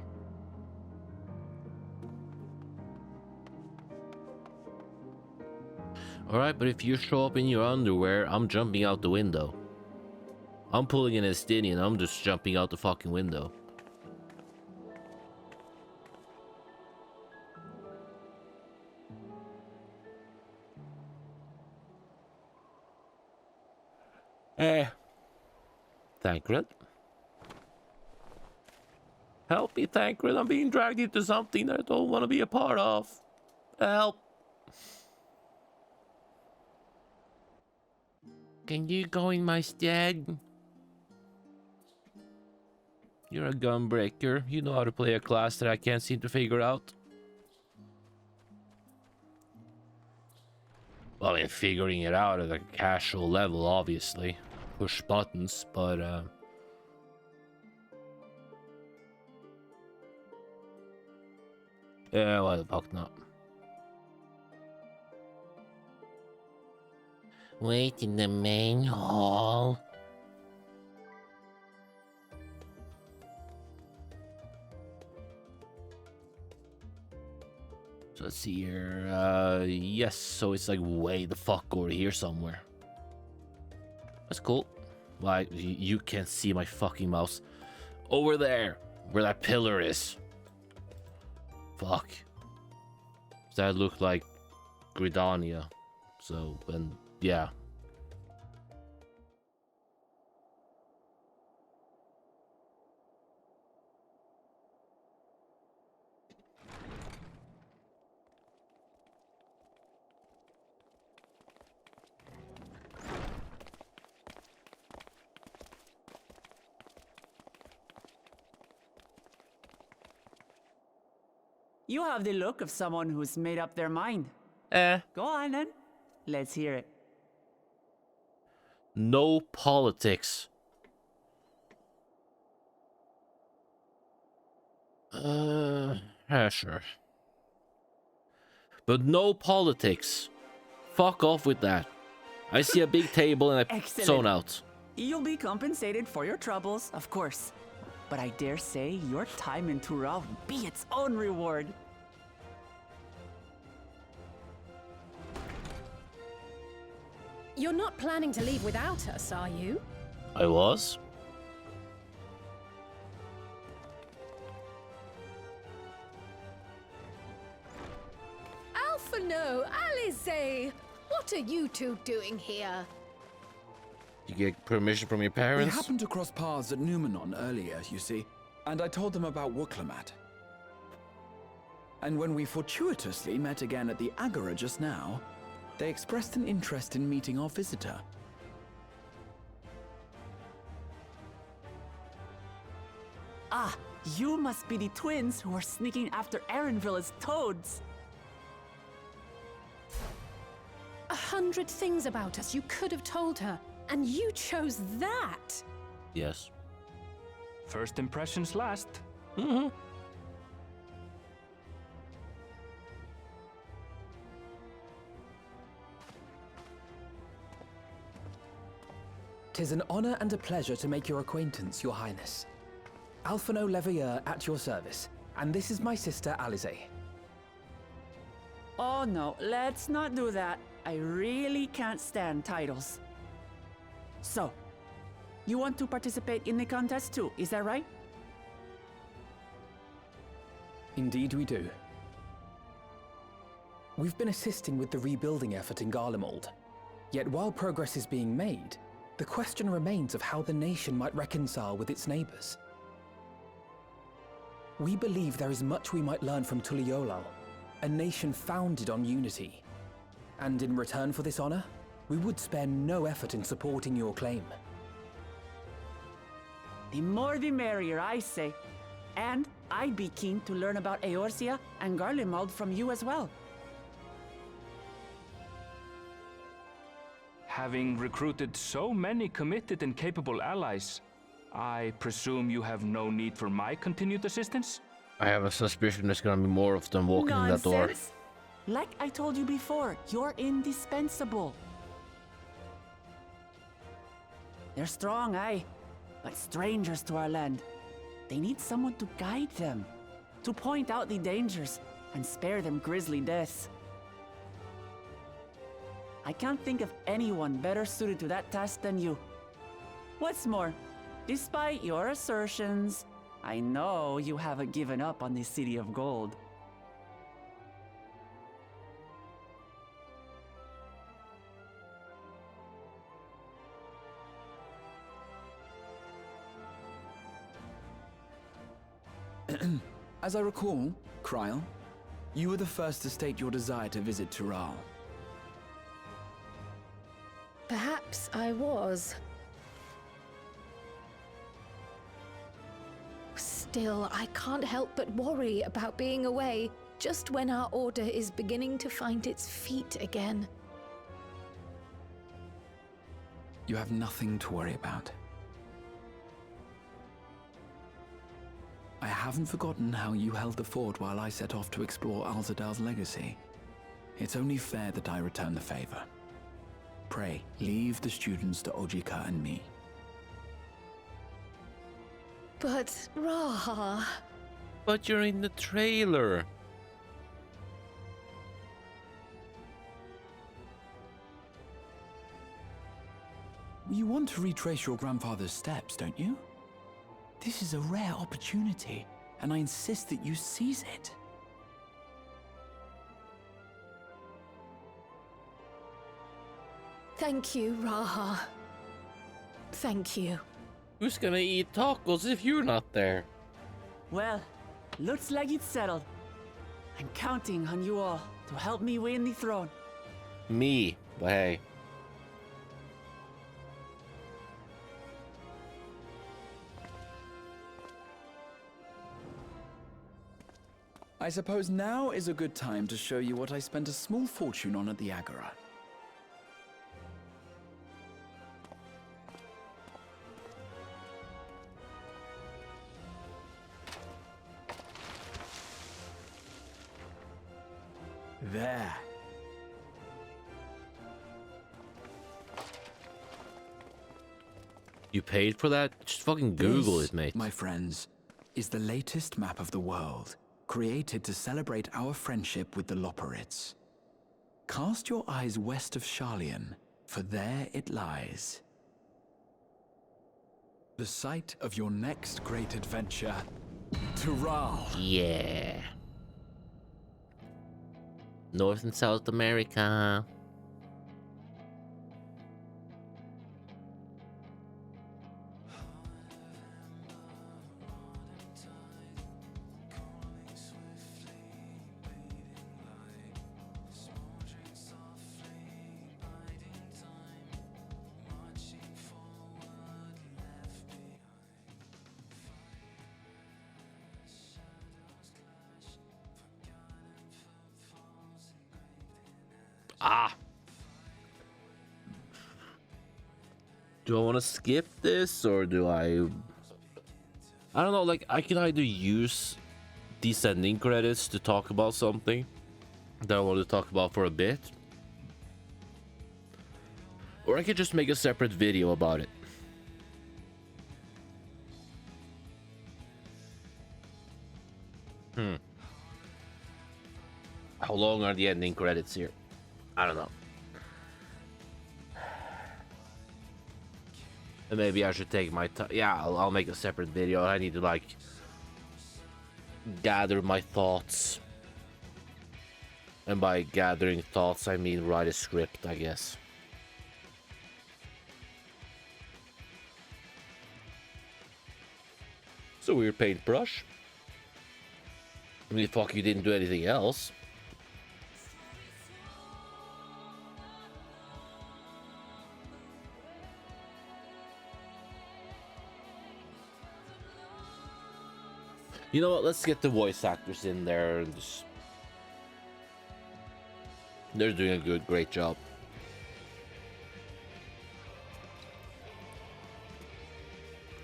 Alright, but if you show up in your underwear, I'm jumping out the window. I'm pulling an Estinian, I'm just jumping out the fucking window. Thank you. Help me, Tancred. I'm being dragged into something I don't want to be a part of. Help. Can you go in my stead? You're a gunbreaker. You know how to play a class that I can't seem to figure out. Well, I mean, figuring it out at a casual level, obviously. Push buttons, but, yeah, why the fuck not? Wait in the main hall. So let's see here. Yes, so it's like way the fuck over here somewhere. That's cool. Why, you can't see my fucking mouse. Over there, where that pillar is. Fuck. That looked like Gridania. So, and yeah. You have the look of someone who's made up their mind. Go on then. Let's hear it. No politics. Yeah, sure. But no politics. Fuck off with that. I see a big table and I zone out. You'll be compensated for your troubles, of course. But I dare say your time in Turao will be its own reward. You're not planning to leave without us, are you? I was. Alphino, Alize! What are you two doing here? You get permission from your parents? We happened to cross paths at Numenon earlier, you see, and I told them about Wooklamat. And when we fortuitously met again at the Agora just now, they expressed an interest in meeting our visitor. Ah, you must be the twins who are sneaking after Erenville as toads. 100 things about us you could have told her, and you chose that! Yes. First impressions last. Mm-hmm. "'Tis an honor and a pleasure to make your acquaintance, Your Highness. Alphino Leveilleur at your service, and this is my sister Alize." Oh no, let's not do that. I really can't stand titles. So, you want to participate in the contest too, is that right? Indeed we do. We've been assisting with the rebuilding effort in Garlemald. Yet while progress is being made, the question remains of how the nation might reconcile with its neighbors. We believe there is much we might learn from Tuliolal, a nation founded on unity. And in return for this honor, we would spare no effort in supporting your claim. The more the merrier, I say. And I'd be keen to learn about Eorzea and Garlemald from you as well. Having recruited so many committed and capable allies, I presume you have no need for my continued assistance? I have a suspicion there's gonna be more of them walking in that door. Nonsense! Like I told you before, you're indispensable. They're strong, aye, but strangers to our land. They need someone to guide them, to point out the dangers and spare them grisly deaths. I can't think of anyone better suited to that task than you. What's more, despite your assertions, I know you haven't given up on the City of Gold. As I recall, Kryl, you were the first to state your desire to visit Tural. Perhaps I was. Still, I can't help but worry about being away just when our order is beginning to find its feet again. You have nothing to worry about. I haven't forgotten how you held the fort while I set off to explore Alzadal's legacy. It's only fair that I return the favor. Pray, leave the students to Ojika and me. But, Raha... But you're in the trailer. You want to retrace your grandfather's steps, don't you? This is a rare opportunity, and I insist that you seize it. Thank you, Raha. Thank you. Who's gonna eat tacos if you're not there? Well, looks like it's settled. I'm counting on you all to help me win the throne. Me, but hey. I suppose now is a good time to show you what I spent a small fortune on at the Agora. There. You paid for that? Just fucking Google This, it, mate. my friends, is the latest map of the world, created to celebrate our friendship with the Loporrits. Cast your eyes west of Sharlayan, for there it lies. The site of your next great adventure, Tural. Yeah. North and South America. Ah. Do I want to skip this or do I don't know, like I can either use these ending credits to talk about something that I want to talk about for a bit, or I could just make a separate video about it. How long are the ending credits here? I don't know. And maybe I should take my time. Yeah, I'll make a separate video. I need to like gather my thoughts. And by gathering thoughts, I mean write a script, I guess. It's a weird paintbrush. I mean, fuck, you didn't do anything else. You know what? Let's get the voice actors in there and just... They're doing a great job.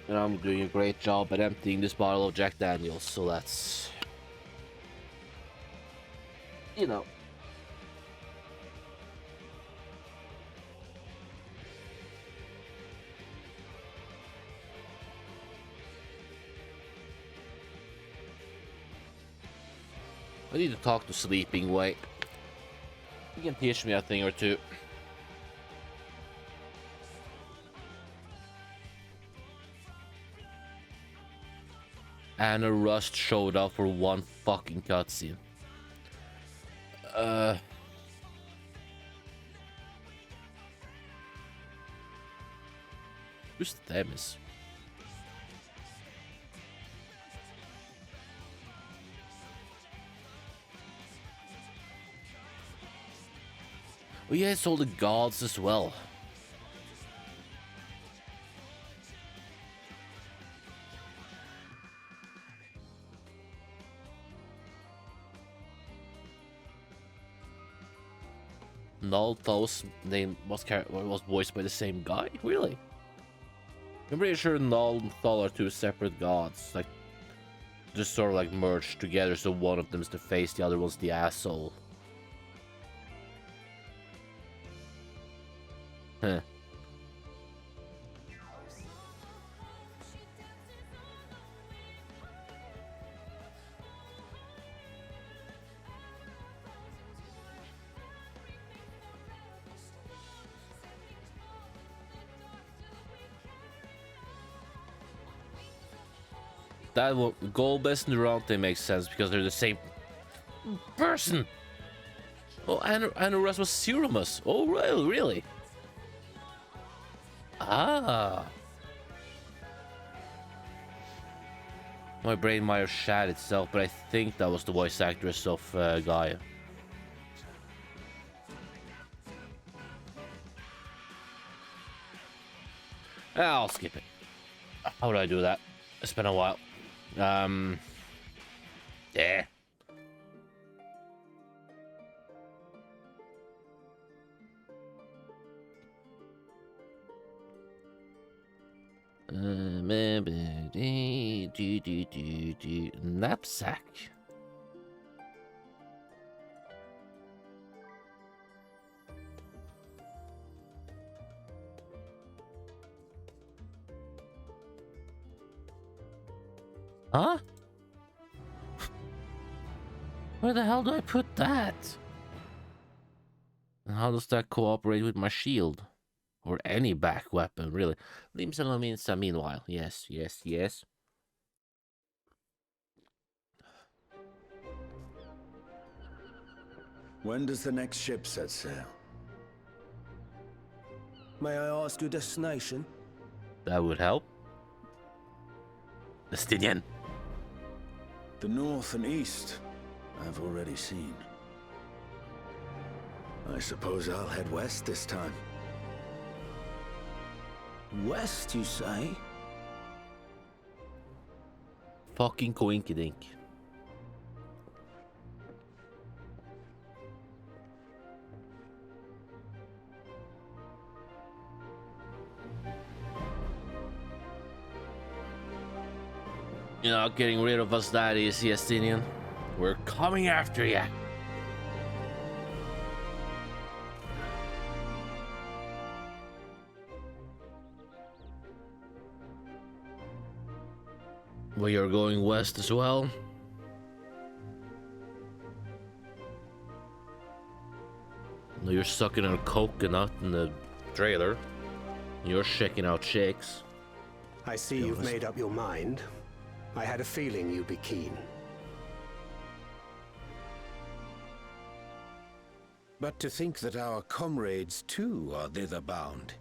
And I'm doing a great job at emptying this bottle of Jack Daniels, so that's... You know. I need to talk to Sleeping Way. He can teach me a thing or two. Anna Rust showed up for one fucking cutscene. Who's Themis? Oh yeah, it's all the gods as well. Null Thos name was voiced by the same guy? Really? I'm pretty sure Null and Thal are two separate gods, like just sort of like merged together, so one of them's the face, the other one's the asshole. Huh. That one, Golbest and Durante makes sense because they're the same person. Oh, and the rest was Serumus. Oh, really? Ah. My brain might have shat itself, but I think that was the voice actress of Gaia. I'll skip it. How would I do that? It's been a while. Yeah. Knapsack. Huh? Where the hell do I put that? And how does that cooperate with my shield? Or any back weapon, really. Meanwhile. Yes. When does the next ship set sail? May I ask your destination? That would help. Estinian. The north and east, I've already seen. I suppose I'll head west this time. West, you say? Fucking coinkydink. You're not getting rid of us that easy, Estinian. We're coming after ya. Well, you're going west as well. No, you're sucking on a coconut in the trailer. You're checking out chicks. I see you've made up your mind. I had a feeling you'd be keen. But to think that our comrades too are thither bound.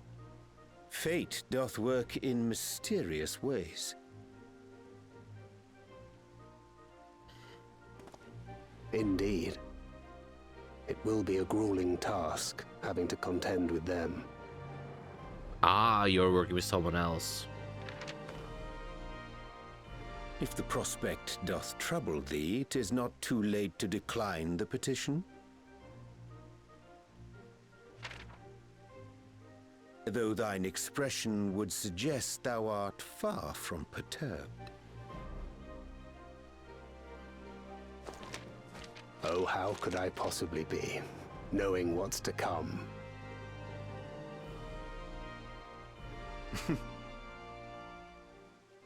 Fate doth work in mysterious ways. Indeed. It will be a grueling task, having to contend with them. Ah, you're working with someone else. If the prospect doth trouble thee, 'tis not too late to decline the petition. Though thine expression would suggest thou art far from perturbed. Oh, how could I possibly be, knowing what's to come?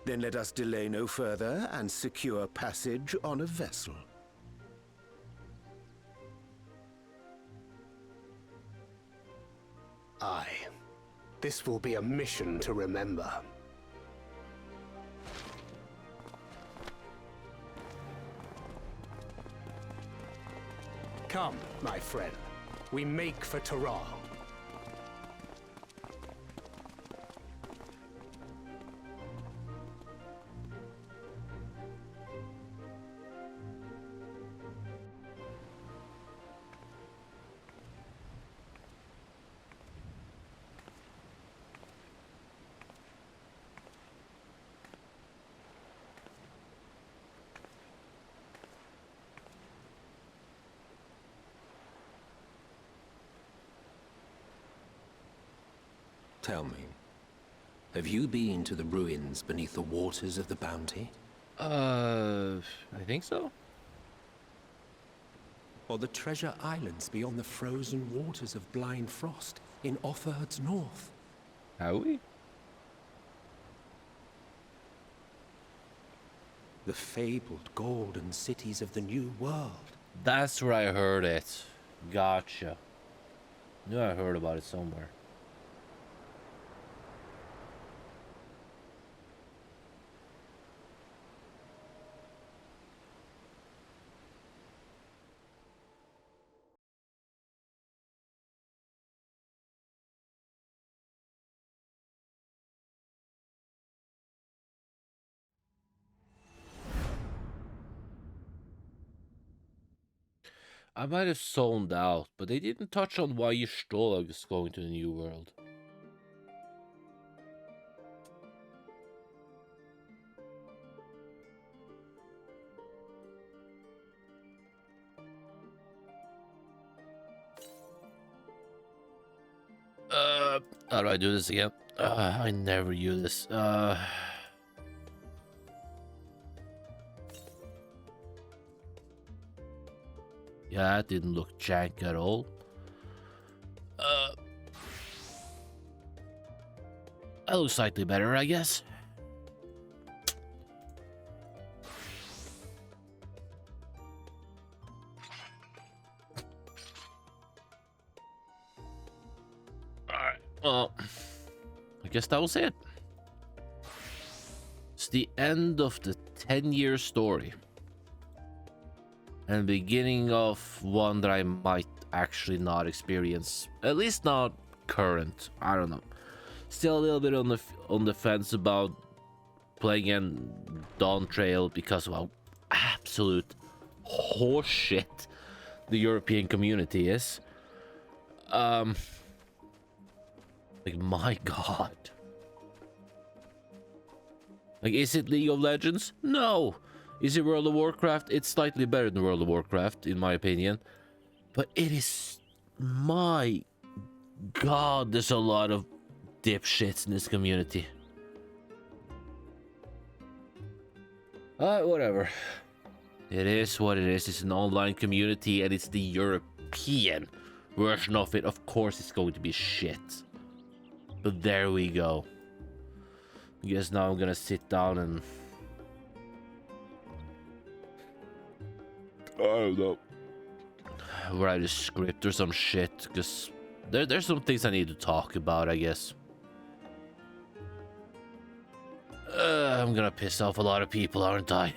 Then let us delay no further and secure passage on a vessel. Aye. This will be a mission to remember. Come, my friend. We make for Taral. Tell me, have you been to the ruins beneath the waters of the Bounty? I think so. Or the treasure islands beyond the frozen waters of Blind Frost in Offerd's north? Have we? The fabled golden cities of the New World. That's where I heard it. Gotcha. Knew I heard about it somewhere. I might have zoned out, but they didn't touch on why Ystolog is going to the New World. How do I do this again? I never use this. Yeah, that didn't look jank at all. That looks slightly better, I guess. Alright, well, I guess that was it. It's the end of the 10-year story. And beginning of one that I might actually not experience. At least not current. I don't know. Still a little bit on the fence about playing in Dawn Trail because of how absolute horseshit the European community is. Like, my god. Like, is it League of Legends? No. Is it World of Warcraft? It's slightly better than World of Warcraft, in my opinion. But it is... My god, there's a lot of dipshits in this community. Whatever. It is what it is. It's an online community, and it's the European version of it. Of course it's going to be shit. But there we go. I guess now I'm gonna sit down and... I don't know. Write a script or some shit, because there's some things I need to talk about, I guess. I'm gonna piss off a lot of people, aren't I?